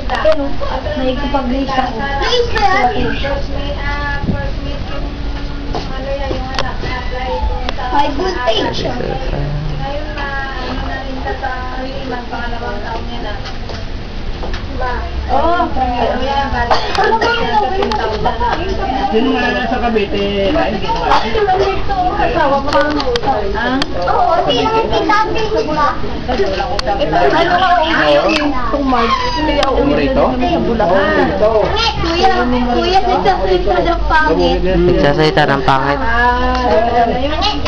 Naikipag-rate ako. Ayos ba yan? High voltage. Ngayon na, na rin ka sa pangalawang taon niya na. Oo. Yan, balik. Sino nga lang sa Cavite? Asawa mo lang. Oo, sino yung tinabi ba? Ano ka uwi? Tumag. Hindi ako uwi na naman sa Bulacan. Kuya, nagsasalita ng pangit. Nagsasalita ng pangit.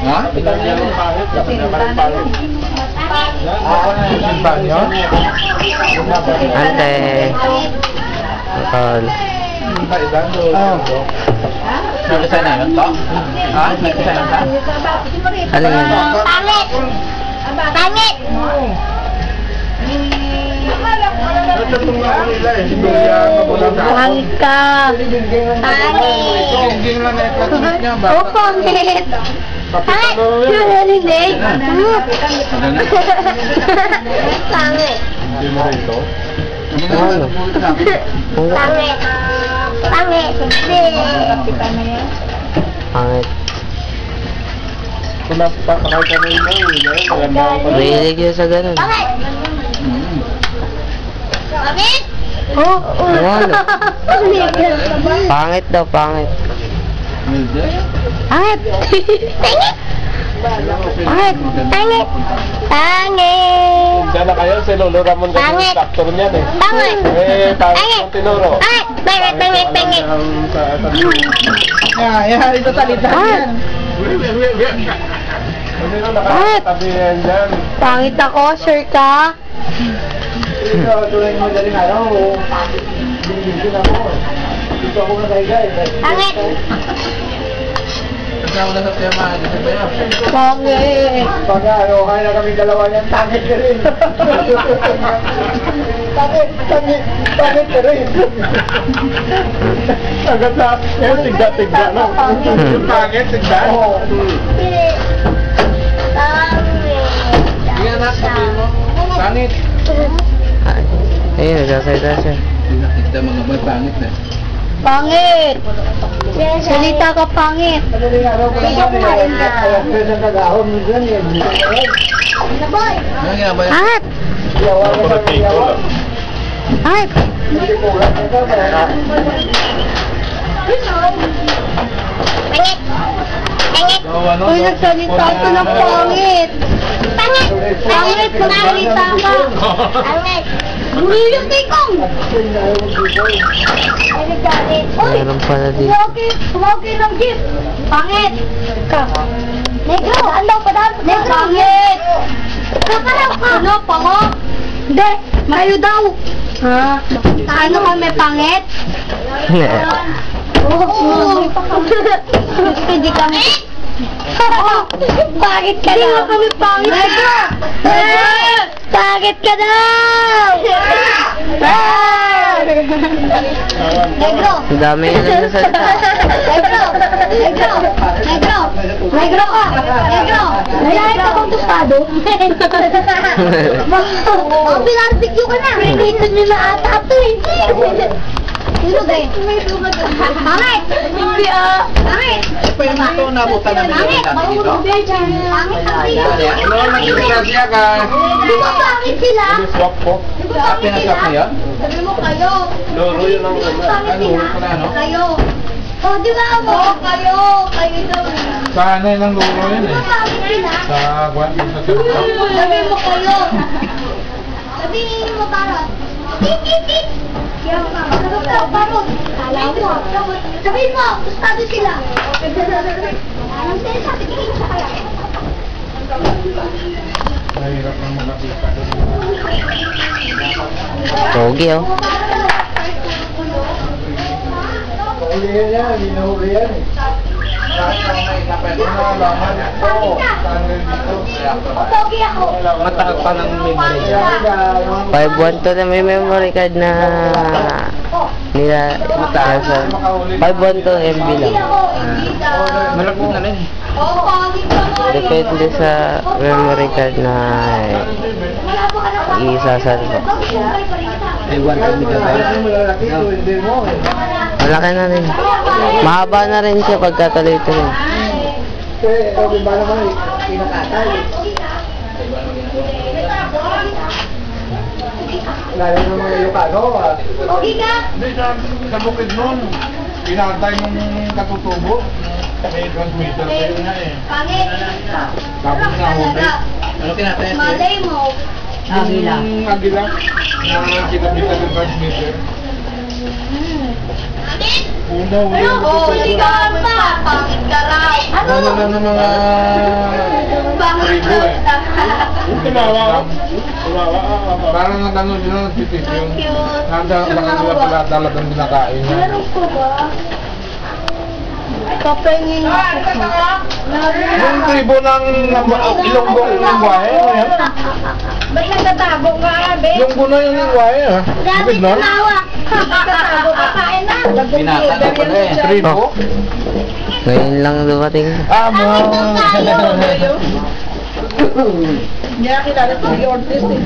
Ha? Ilan niya yung pangit? Simpan yun? Ante. Bakal. Nagkasay na yun to? Ha? Nagkasay na ta? Ano yan? Pangit! Pangit! Pangit ka. Pangit! Oh, pangit. Pangit! Yung narinig? Pangit! Hindi mo rito? Ano? Pangit! Pangit! Pangit. Kung napakakay ka rin mo, maganda ako pa. Mahilig yun sa ganun. Pangit! Pangit! Oh, Ano? Pangit daw, pangit. Pangit. Pangit! Pangit. Pangit! Pangit! Diyan na kayo, si Lolo Ramon kasi Pangit. yung doctor niyan eh. Pangit! Eh, pangit yung tinuro. Pangit! Pangit! Pangit! Pangit! Ito salita yan. Hindi na nakatabi yan dyan. Pangit ako, sure ka? Ito, tuloy mo daling araw. Binigyan ako. Dito ako nakahiga eh. Pangit! Kasama na sa tiyama, dito ba yan? Pangit. Pag ano, kaya na kami dalawa niyan, tangit ka rin. Tangit ka rin. Agad na, yan, tigda-tigda lang. Yung pangit, tigda. Oo. Pangit! Sige na, sabihin mo. Pangit. Ayun, nagsasalita siya. Tigda mga ba, pangit na. Pangit. Salita ka, pangit. Madaling araw ko naman eh. Alas 3 ang kagahon mo dyan eh. Naboy! Ano nga ba yan? Pangit. Yawa ka sa yawa. Pangit. Hindi ko ulat na ito. Pangit! Pangit! Uy, nagsalita ka ng pangit. Pangit! Pangit, magsalita ka. Pangit! Umiyok kay Kong. Uy, Meron pala dito. tumawag ng jeep. Pangit. Ka. Negro! Ano pa daw? Negro! Pangit. Kapalaw ka! Ano, pango? Hindi, mayo daw. Ha? Ano kami, pangit? Oo. Hindi kami. Bakit ka Hindi daw? nga kami pangit. Negro! Bakit ka daw? Negro! Ang dami yung nagsasalita. Negro! Negro! Negro! Negro ka! Negro! Nalahit akong tostado. Baka pinarbecue ka na. Dito nyo na ata ito eh. Sino ba eh? Pangit! Hindi ah. Pangit! Pa yung ito, nabutan namin yung dati dito. Pangit ang dito. Ano, nagkikasya ka. Di ba pangit sila? Swap po. Di ba pangit Pinaswap sila? na yan? Sabi mo kayo. Loro yun ang Di ba pangit ano, sila? wala no? Kayo. Oh, di ba ako? Kayo. Kayo daw. Sa ano ng loro yun Di eh. ba pangit sila? Sa kwan, sa sarap. Sabi mo kayo. Sabihin mo parang. Tik. Kaya ka. Sabi mo parang. Sabihin mo. Sabihin mo. Gustado sila. Anong sinasabi? Tingin mo sa kaya. Mahirap na makakita. Pogi oh. Hulihan yan, hinahuli yan eh. Pogi ako. Matagal pa ng memory. 512 na may memory card na Nila, nasa 512 MB lang. Malaki na rin. Depende sa memory card na isasalba. Ay, 1 megabyte. Malalaki ito, hindi mo. Malaki na rin. Mahaba na rin siya pagkatuloy-tuloy. Kasi, ba naman, pinakatay. Lalo ng mga Ilocano, Hindi, sa bukid nun, pinatay nung katutubo. May transmitter pa yun nga eh. Pangit. Tapos na huli. Ano kinatay? Malay mo. Yung agila na kinabitan ng transmitter. Una, huli yung Hindi ka pa. Pangit ka raw. Ano na ng mga tribo eh. Tumawa. Parang natanood yun ang titis yun. Nanda sa kanila pala talagang binakain niya. Meron ko ba? Papengin Yung tribo ng Ilonggong Lingwahe, ano yan? Ba't nagtatago ka, Abe? Ilonggo na yung Lingwahe, ha? Dati Bukid na? tumawa. Nagtatago ka, kain na. Binata na pala eh. Tribo? Ngayon lang dumating. Mo! Hindi na kilala ko yung Ortiz eh.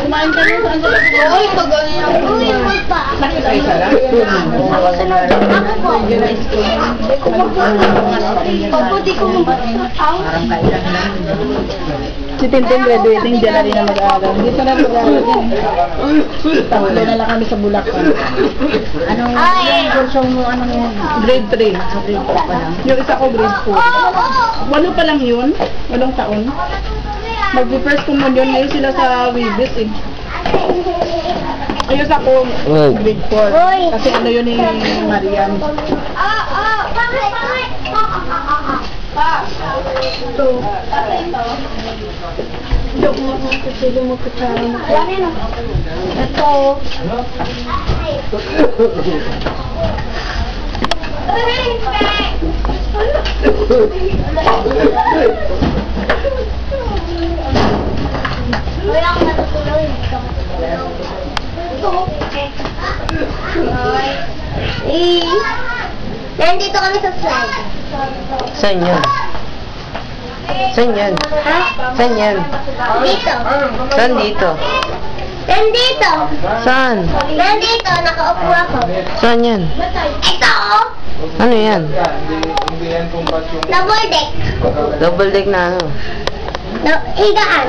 Kumain ka na saan sa Uy, tagal niya. Uy, magpa. Isa lang? Ako sunod. Ako po. Opo, di ko mag-asaw. Si Tintin graduating, dyan na rin na mag-aaral. Hindi pa na mag-aaral yan. Tatlo na lang kami sa Bulacan. Anong kurso mo, anong grade 3? Grade 4 pa lang. Yung isa ko grade 4. 8 pa lang yun, 8 taon. Mag-first communion ngayon sila sa Wibis eh. Ayos ako, grade 4. Kasi ano yun ni Marian. Bakit? Ito. Kasi mo kutsara mo. Ito. Wala akong natutuloy. Nandito kami sa slide. Saan yan? Saan yan? Ha? Saan yan? Dito. Saan dito? Nandito. Saan? Nandito, nakaupo ako. Saan yan? Ito, Ano yan? Hindi yan tumpas yung... double deck. Double deck na ano? Higaan.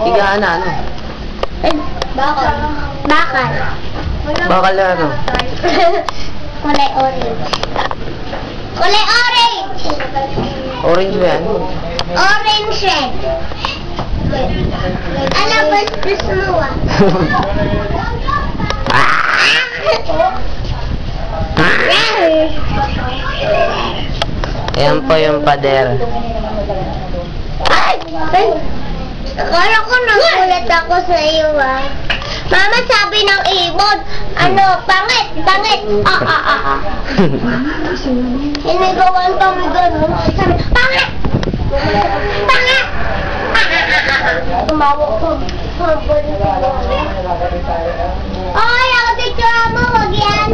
Higaan na ano? Bakal. Bakal. Bakal na ano? Kulay orange. Kulay orange. Orange ba yan? Orange red. Ano ba gusto mo ah? Ayan po yung pader. Ay! Akala ko nagulat ako sa iyo ah. Mama sabi ng ibon, pangit, pangit. Hinigawan kami gano'n. Sabi, pangit! Pangit! Tumawag ko. Ay, ako dito mo, wag yan.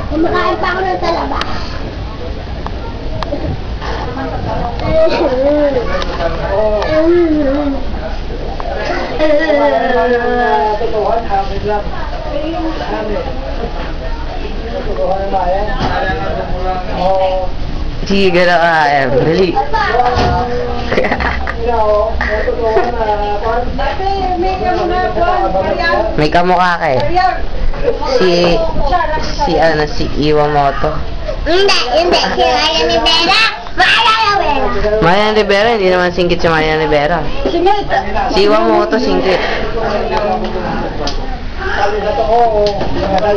Kumakain pa ako ng talaba. Totohan, amin lang. Amin. Totohan na yan. Oo. Sige, gano'n ka, Dali. May kamukha ka eh. Si Iwamoto. Hindi. Si Maya ni Vera. Marian Rivera, hindi naman singkit si Marian Rivera. Sino? Si Iwamoto singkit. Sabi na to ko,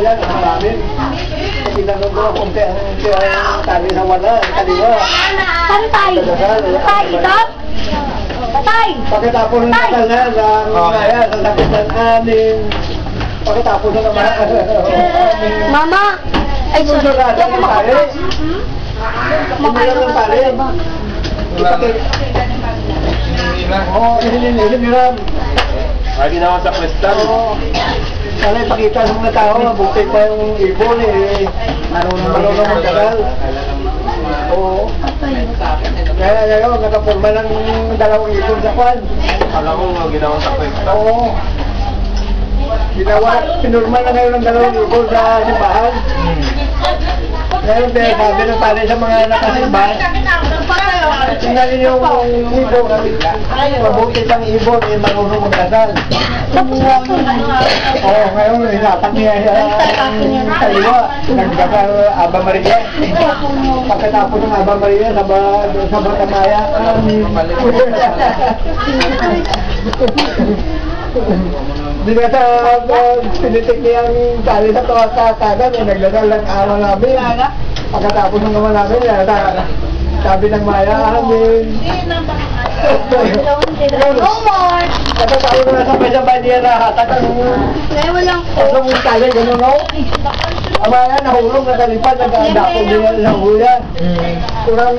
yan, ang namin. Tinanong ko kung sabi na wala, kaliwa. Saan tayo? Tay, ito? Tay! Pagkatapos ng kasal na yan, sa sakit ng amin. Pagkatapos na naman. Mama! Ay, Susunod natin yung tayo. Hinihiram ng tali. Oo, hinihiram. Ay, ginawa sa kwestan. Oo. Sana ipakita sa mga tao, mabuti pa yung ibon eh. Marunong magdagal. Oo. Kaya ngayon, nakapurma ng 2 ibon sa kwan. Alam mo, ginawa sa kwestan. Oo. Pinurma na ngayon ng 2 ibon sa simbahan. Ngayon, sabi ng tali sa mga nakasimbahan, tingnan niyo yung ibon. Mabuti pang ibon eh, marunong magdasal. Oo, ngayon, hinapak niya sa kaliwa. Nagdasal Aba Maria. Pagkatapos ng Aba Maria, sa Batamaya. Di ba sa pinitik niya ang tali sa kagan, nagdasal ng araw namin. Pagkatapos ng ama namin, sabi ng Maya, amin. No more! Pagkatapos na sabay-sabay niya nahatak ang Walang tatlong tali, gano'n no? Ang Maya nahulog, nakalipad, nagdako din ng huya. Kurang